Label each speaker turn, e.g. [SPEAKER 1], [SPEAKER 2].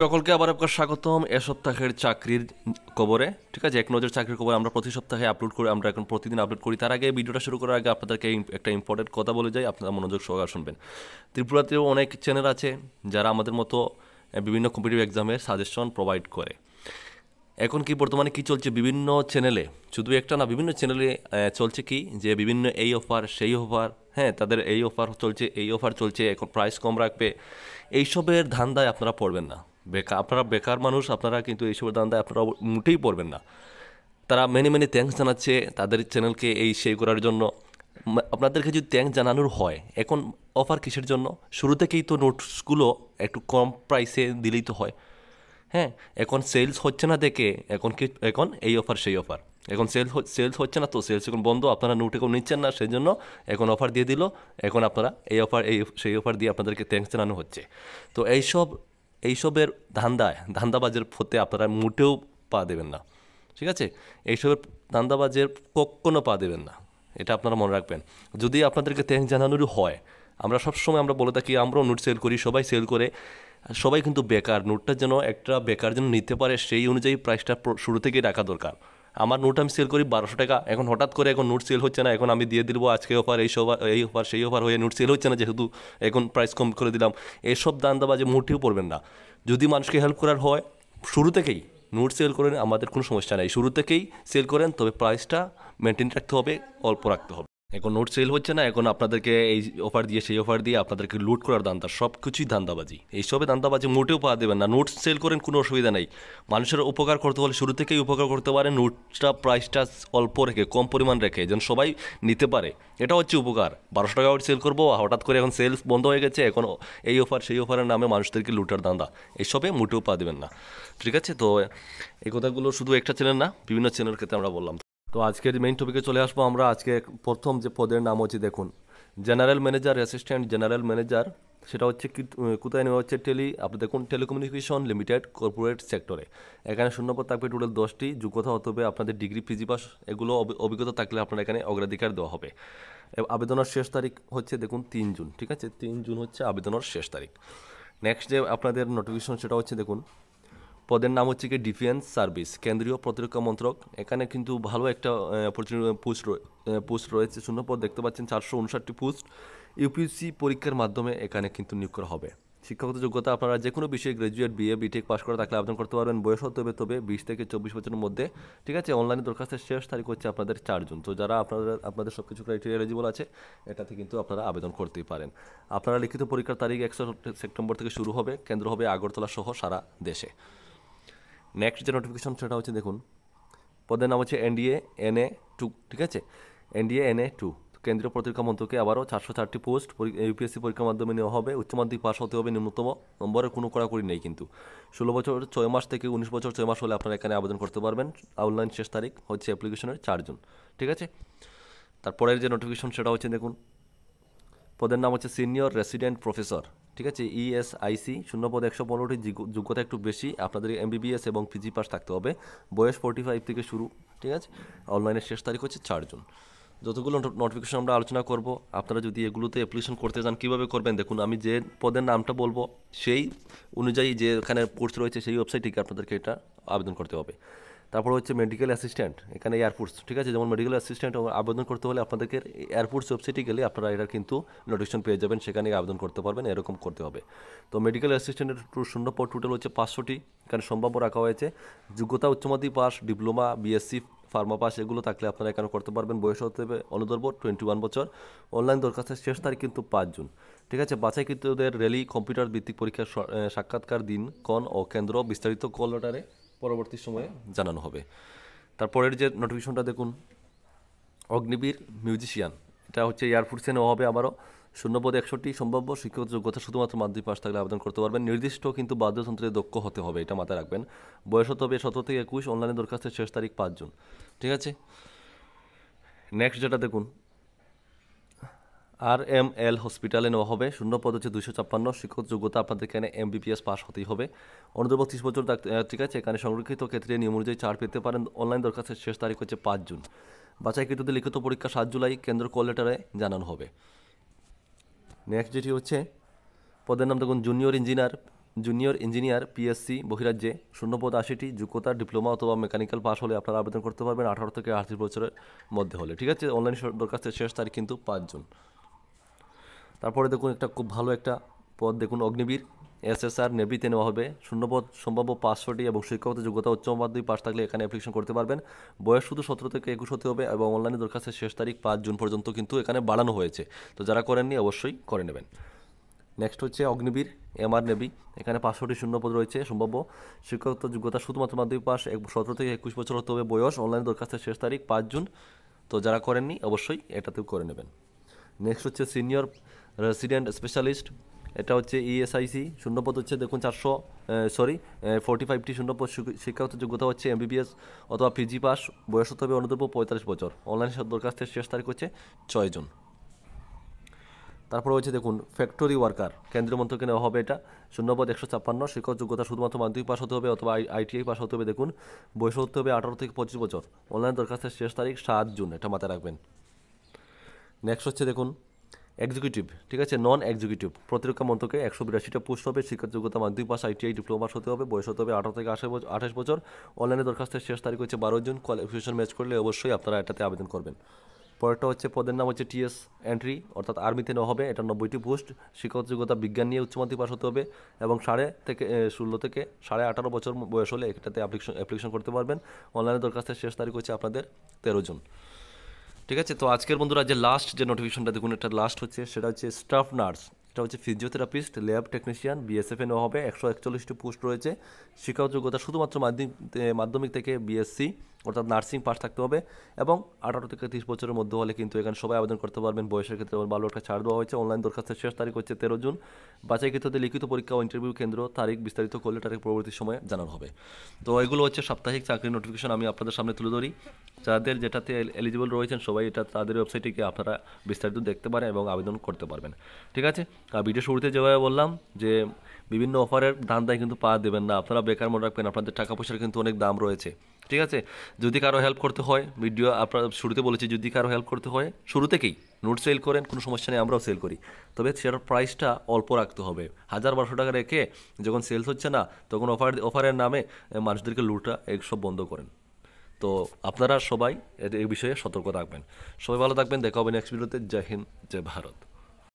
[SPEAKER 1] সকলকে আবার আপনার স্বাগতম এ সপ্তাহের চাকরির খবরে। ঠিক আছে, এক নজর চাকরির খবর আমরা প্রতি সপ্তাহে আপলোড করি, আমরা এখন প্রতিদিন আপলোড করি। তার আগে ভিডিওটা শুরু করার আগে আপনাদেরকে একটা ইম্পর্টেন্ট কথা বলে যাই, আপনারা মনোযোগ সহকারে শুনবেন। ত্রিপুরাতেও অনেক চ্যানেল আছে যারা আমাদের মতো বিভিন্ন কম্পিটিটিভ এক্সামের সাজেশন প্রোভাইড করে। এখন কি বর্তমানে কি চলছে বিভিন্ন চ্যানেলে, শুধু একটা না, বিভিন্ন চ্যানেলে চলছে কি যে বিভিন্ন এই অফার সেই অফার, হ্যাঁ তাদের এই অফার চলছে, এই অফার চলছে, এখন প্রাইস কম রাখবে। এইসবের ধান্দায় আপনারা পড়বেন না। আপনারা বেকার মানুষ, আপনারা কিন্তু এইসবের ধান্দায় আপনারা মোটেই পড়বেন না। তারা মেনি মেনি থ্যাঙ্কস জানাচ্ছে তাদের চ্যানেলকে এই সেই করার জন্য। আপনাদেরকে যদি থ্যাঙ্কস জানানোর হয়, এখন অফার কিসের জন্য? শুরু থেকেই তো নোটসগুলো একটু কম প্রাইসে দিলেই তো হয়। হ্যাঁ, এখন সেলস হচ্ছে না দেখে এখন এই অফার সেই অফার। এখন সেলস হচ্ছে না, তো সেলস এখন বন্ধ, আপনারা নোট এখন নিচ্ছেন না, সেই জন্য এখন অফার দিয়ে দিল। এখন আপনারা সেই অফার দিয়ে আপনাদেরকে থ্যাঙ্কস জানানো হচ্ছে। তো এইসবের ধান্দাবাজের ফতে আপনারা মোটেও পা দেবেন না। ঠিক আছে, এইসবের ধান্দাবাজের কখনো পা দেবেন না, এটা আপনারা মনে রাখবেন। যদি আপনাদেরকে থ্যাঙ্কস জানানোরই হয়, আমরা সবসময় আমরা বলে থাকি আমরাও নোট সেল করি, সবাই সেল করে, সবাই কিন্তু বেকার। নোটটা যেন একটা বেকার যেন নিতে পারে সেই অনুযায়ী প্রাইসটা শুরু থেকেই রাখা দরকার। আমার নোট আমি সেল করি 1200 টাকা, এখন হঠাৎ করে এখন নোট সেল হচ্ছে না, এখন আমি দিয়ে দিব আজকে অফার এই অফার সেই অফার হয়ে নোট সেল হচ্ছে না, যেহেতু এখন প্রাইস কম করে দিলাম। এসব দান্দাবাজে মোটেও পড়বেন না। যদি মানুষকে হেল্প করার হয়, শুরু থেকেই নোট সেল করেন, আমাদের কোনো সমস্যা নেই, শুরু থেকেই সেল করেন, তবে প্রাইসটা মেনটেন রাখতে হবে, অল্প রাখতে হবে। এখন নোট সেল হচ্ছে না, এখন আপনাদেরকে এই অফার দিয়ে সেই অফার দিয়ে আপনাদেরকে লুট করার ধান্দা, সব কিছুই ধান্দাবাজি। এইসবে ধান্দাবাজি মোটেও পা দেবেন না। নোট সেল করেন, কোনো অসুবিধা নেই। মানুষের উপকার করতে হলে শুরু থেকেই উপকার করতে পারেন, নোটটা প্রাইসটা অল্প রেখে, কম পরিমাণ রেখে, যেন সবাই নিতে পারে। এটা হচ্ছে উপকার। 1200 টাকা সেল করবো, হঠাৎ করে এখন সেলস বন্ধ হয়ে গেছে, এখন এই অফার সেই অফারের নামে মানুষদেরকে লুটার ধান্দা, এইসবে মোটেও পা দেবেন না। ঠিক আছে, তো এই কথাগুলো শুধু একটা চ্যানেল না, বিভিন্ন চ্যানেলের ক্ষেত্রে আমরা বললাম। তো আজকের মেইন টপিকে চলে আসবো আমরা। আজকে প্রথম যে পদের নাম হচ্ছে, দেখুন, general manager, assistant general manager. সেটা হচ্ছে কি, কোথায় নেওয়া হচ্ছে? আপনি দেখুন, টেলিকমিউনিকেশন লিমিটেড কর্পোরেট সেক্টরে। এখানে শূন্যপদ থাকবে টোটাল 10টি। যোগ্যতা হতে হবে আপনাদের ডিগ্রি, পিজি পাস, এগুলো অভিজ্ঞতা থাকলে আপনার এখানে অগ্রাধিকার দেওয়া হবে। আবেদনের শেষ তারিখ হচ্ছে দেখুন 3 জুন। ঠিক আছে, 3 জুন হচ্ছে আবেদনের শেষ তারিখ। নেক্সট যে আপনাদের নোটিফিকেশন সেটা হচ্ছে দেখুন, পদের নাম হচ্ছে কি ডিফেন্স সার্ভিস, কেন্দ্রীয় প্রতিরক্ষা মন্ত্রক। এখানে কিন্তু ভালো একটা পোস্ট রয়েছে, শূন্যপদ দেখতে পাচ্ছেন 459টি পোস্ট। ইউপিএসসি পরীক্ষার মাধ্যমে এখানে কিন্তু নিয়োগ করা হবে। শিক্ষাগত যোগ্যতা, আপনারা যে কোনো বিষয়ে গ্র্যাজুয়েট, বিএ, বিটেক পাস করে থাকলে আবেদন করতে পারবেন। বয়স হতে হবে তবে 20 থেকে 24 বছরের মধ্যে। ঠিক আছে, অনলাইনে দরখাস্তের শেষ তারিখ হচ্ছে আপনাদের 4 জুন। তো যারা আপনাদের সব কিছু ক্রাইটেরিয়া এলিজিবল আছে, এটাতে কিন্তু আপনারা আবেদন করতেই পারেন। আপনারা লিখিত পরীক্ষার তারিখ 1 সেপ্টেম্বর থেকে শুরু হবে, কেন্দ্র হবে আগরতলা সহ সারা দেশে। নেক্সট যে নোটিফিকেশন সেটা হচ্ছে দেখুন, পদের নাম হচ্ছে NDA-NA-2। ঠিক আছে, NDA-NA-2, কেন্দ্রীয় প্রতিরক্ষা মন্ত্রকে আবারও 404টি পোস্ট ইউপিএসসি পরীক্ষার মাধ্যমে নেওয়া হবে। উচ্চ মাধ্যমিক পাস হতে হবে, ন্যূনতম নম্বরের কোনো কড়াকড়ি নেই কিন্তু। 16 বছর 6 মাস থেকে 19 বছর 6 মাস হলে আপনারা এখানে আবেদন করতে পারবেন। অনলাইন শেষ তারিখ হচ্ছে অ্যাপ্লিকেশনের 4 জুন। ঠিক আছে, তারপরের যে নোটিফিকেশন সেটা হচ্ছে দেখুন, পদের নাম হচ্ছে সিনিয়র রেসিডেন্ট প্রফেসর। ঠিক আছে, ESIC, শূন্যপদ 115টি। যোগ্যতা একটু বেশি, আপনাদের MBBS এবং পিজি পাস থাকতে হবে। বয়স 45 থেকে শুরু। ঠিক আছে, অনলাইনের শেষ তারিখ হচ্ছে 4 জুন। যতগুলো নোটিফিকেশন আমরা আলোচনা করব, আপনারা যদি এগুলোতে অ্যাপ্লিকেশন করতে চান কীভাবে করবেন, দেখুন আমি যে পদের নামটা বলবো সেই অনুযায়ী যে এখানে পোস্ট রয়েছে সেই ওয়েবসাইট থেকে আপনাদেরকে এটা আবেদন করতে হবে। তারপর হচ্ছে মেডিকেল অ্যাসিস্ট্যান্ট, এখানে এয়ারফোর্স। ঠিক আছে, যেমন মেডিকেল অ্যাসিস্ট্যান্ট আবেদন করতে হলে আপনাদেরকে এয়ারফোর্স ওয়েবসাইটে গেলে আপনারা এটার কিন্তু নোটিফিকেশন পেয়ে যাবেন, সেখানে আবেদন করতে পারবেন, এরকম করতে হবে। তো মেডিকেল অ্যাসিস্ট্যান্টের শূন্যপদ টোটাল হচ্ছে 500টি, এখানে সম্ভাব্য রাখা হয়েছে। যোগ্যতা উচ্চ মাধ্যমিক pass, diploma, BSc, Pharma pass, এগুলো থাকলে আপনারা এখানে করতে পারবেন। বয়স হতে হবে অনুর্ধ্ব 21 বছর। অনলাইন দরখাস্তের শেষ তারিখ কিন্তু 5 জুন। ঠিক আছে, বাছাইকৃতদের র্যালি কম্পিউটার ভিত্তিক পরীক্ষার সাক্ষাৎকার দিন, ক্ষণ ও কেন্দ্র বিস্তারিত কল লেটারে পরবর্তী সময়ে জানানো হবে। তারপরের যে নোটিফিকেশনটা দেখুন, অগ্নিবীর মিউজিশিয়ান, এটা হচ্ছে এয়ারফোর্সে নেওয়া হবে আবারও। শূন্যপদ 100টি, সম্ভাব্য শিক্ষক যোগ্যতা শুধুমাত্র মাধ্যমিক পাস থাকলে আবেদন করতে পারবেন। নির্দিষ্ট কিন্তু বাদ্যযন্ত্রে দক্ষ হতে হবে, এটা মাথায় রাখবেন। বয়স হতে হবে 17 থেকে 21। অনলাইনে দরখাস্তের শেষ তারিখ 5 জুন। ঠিক আছে, নেক্সট যেটা দেখুন, RML হসপিটালে নেওয়া হবে। শূন্যপদ হচ্ছে 256। শিক্ষক যোগ্যতা আপনাদের এখানে MBBS পাস হতেই হবে। অনুর্ধ্ব 30 বছর। ঠিক আছে, এখানে সংরক্ষিত ক্ষেত্রে নিয়ম অনুযায়ী ছাড় পেতে পারেন। অনলাইন দরখাস্তের শেষ তারিখ হচ্ছে 5 জুন। বাছাইকৃতদের লিখিত পরীক্ষা 7 জুলাই, কেন্দ্র কল লেটারে জানানো হবে। নেক্সট যেটি হচ্ছে, পদের নাম দেখুন junior engineer junior engineer PSC বহিরাজ্যে শূন্যপদ 80টি, যোগ্যতা ডিপ্লোমা অথবা মেকানিক্যাল পাস হলে আপনারা আবেদন করতে পারবেন 18 থেকে 38 বছরের মধ্যে হলে। ঠিক আছে, অনলাইন দরখাস্তের শেষ তারিখ কিন্তু 5 জুন। তারপরে দেখুন একটা খুব ভালো একটা পদ দেখুন, অগ্নিবীর এসএসআর নেভিতে নেওয়া হবে। শূন্যপদ সম্ভাব্য 500টি এবং শিক্ষাগত যোগ্যতা উচ্চ মাধ্যমিক পাস থাকলে এখানে অ্যাপ্লিকেশন করতে পারবেন। বয়স শুধু 17 থেকে 21 হতে হবে এবং অনলাইনে দরখাস্তের শেষ তারিখ 5 জুন পর্যন্ত কিন্তু এখানে বাড়ানো হয়েছে। তো যারা করেননি অবশ্যই করে নেবেন। নেক্সট হচ্ছে অগ্নিবীর এমআর নেভি, এখানে 500টি শূন্যপদ রয়েছে। সম্ভাব্য শিক্ষাগত যোগ্যতা শুধুমাত্র মাধ্যমিক পাস, 17 থেকে 21 বছর হতে হবে বয়স। অনলাইনে দরখাস্তের শেষ তারিখ 5 জুন। তো যারা করেননি অবশ্যই এটাতেও করে নেবেন। নেক্সট হচ্ছে সিনিয়র রেসিডেন্ট স্পেশালিস্ট, এটা হচ্ছে ইএসআইসি। শূন্যপদ হচ্ছে দেখুন 45টি শূন্যপদ। শিক্ষাগত যোগ্যতা হচ্ছে এমবিবিএস অথবা পিজি পাস, বয়স হতে হবে অনূর্ধ্ব 45 বছর। অনলাইন দরখাস্তের শেষ তারিখ হচ্ছে 6 জুন। তারপরে হচ্ছে দেখুন ফ্যাক্টরি ওয়ার্কার, কেন্দ্রীয় মন্ত্রকে নেওয়া হবে এটা। শূন্যপদ 156, শিক্ষক যোগ্যতা শুধুমাত্র মাধ্যমিক পাস হতে হবে অথবা আইটিআই পাস হতে হবে। দেখুন বয়স হতে হবে 18 থেকে 25 বছর। অনলাইন দরখাস্তের শেষ তারিখ 7 জুন, এটা মাথায় রাখবেন। নেক্সট হচ্ছে দেখুন এক্সিকিউটিভ, ঠিক আছে, নন এক্সিকিউটিভ প্রতিরক্ষা মন্ত্রকে 182টা পোস্ট হবে। শিক্ষক যোগ্যতা মাধ্যমিক পাস, আইটিআই ডিপ্লোমা পাস হতে হবে। বয়স হতে হবে 18 থেকে 28 বছর। অনলাইনে দরখাস্তের শেষ তারিখ হচ্ছে 12 জুন। কোয়ালিফিকেশন ম্যাচ করলে অবশ্যই আপনারা এটাতে আবেদন করবেন। পরেরটা হচ্ছে পদের নাম হচ্ছে টিএস এন্ট্রি, অর্থাৎ আর্মিতে নেওয়া হবে। এটা 90টি পোস্ট। শিক্ষক যোগ্যতা বিজ্ঞান নিয়ে উচ্চ মাধ্যমিক পাস হতে হবে এবং 16 থেকে 18.5 বছর বয়স হলে এটাতে অ্যাপ্লিকেশন করতে পারবেন। অনলাইনে দরখাস্তের শেষ তারিখ হচ্ছে আপনাদের 13 জুন। ঠিক আছে, তো আজকের বন্ধুরা যে লাস্ট যে নোটিফিকেশনটা দেখুন, এটা লাস্ট হচ্ছে, সেটা হচ্ছে স্টাফ নার্স। এটা হচ্ছে ফিজিওথেরাপিস্ট, ল্যাব টেকনিশিয়ান, বিএসএফে নেওয়া হবে। 141টি পোস্ট রয়েছে। শিক্ষাগত যোগ্যতা শুধুমাত্র মাধ্যমিক থেকে বিএসসি অর্থাৎ নার্সিং পাস থাকতে হবে এবং 18 থেকে 30 বছরের মধ্যে হলে কিন্তু এখানে সবাই আবেদন করতে পারবেন। বয়সের ক্ষেত্রে ভালো একটা ছাড় দেওয়া হয়েছে। অনলাইন দরখাস্তের শেষ তারিখ হচ্ছে 13 জুন। বাছাইকৃতদের লিখিত পরীক্ষা ও ইন্টারভিউ কেন্দ্র তারিখ বিস্তারিত করলে তারিখ পরবর্তী সময়ে জানানো হবে। তো এগুলো হচ্ছে সাপ্তাহিক চাকরির নোটিফিকেশন আমি আপনাদের সামনে তুলে ধরি। যাদের যেটাতে এলিজিবল রয়েছেন সবাই এটা তাদের ওয়েবসাইটে গিয়ে আপনারা বিস্তারিত দেখতে পারেন এবং আবেদন করতে পারবেন। ঠিক আছে, আর ভিডিও শুরুতে যেভাবে বললাম যে বিভিন্ন অফারের ধান্দায় কিন্তু পা দেবেন না। আপনারা বেকার মনে রাখবেন, আপনাদের টাকা পয়সার কিন্তু অনেক দাম রয়েছে। ঠিক আছে, যদি কারো হেল্প করতে হয়, ভিডিও আপনারা শুরুতে বলেছি, যদি কারো হেল্প করতে হয় শুরু থেকেই নোট সেল করেন, কোনো সমস্যা নেই, আমরাও সেল করি। তবে সেটার প্রাইসটা অল্প রাখতে হবে। 1000-1200 টাকা রেখে যখন সেলস হচ্ছে না তখন অফারের নামে মানুষদেরকে লুটা এসব বন্ধ করেন। তো আপনারা সবাই এই বিষয়ে সতর্ক থাকবেন। সবাই ভালো থাকবেন, দেখা হবে নেক্সট ভিডিওতে। জয় হিন্দ, জয় ভারত।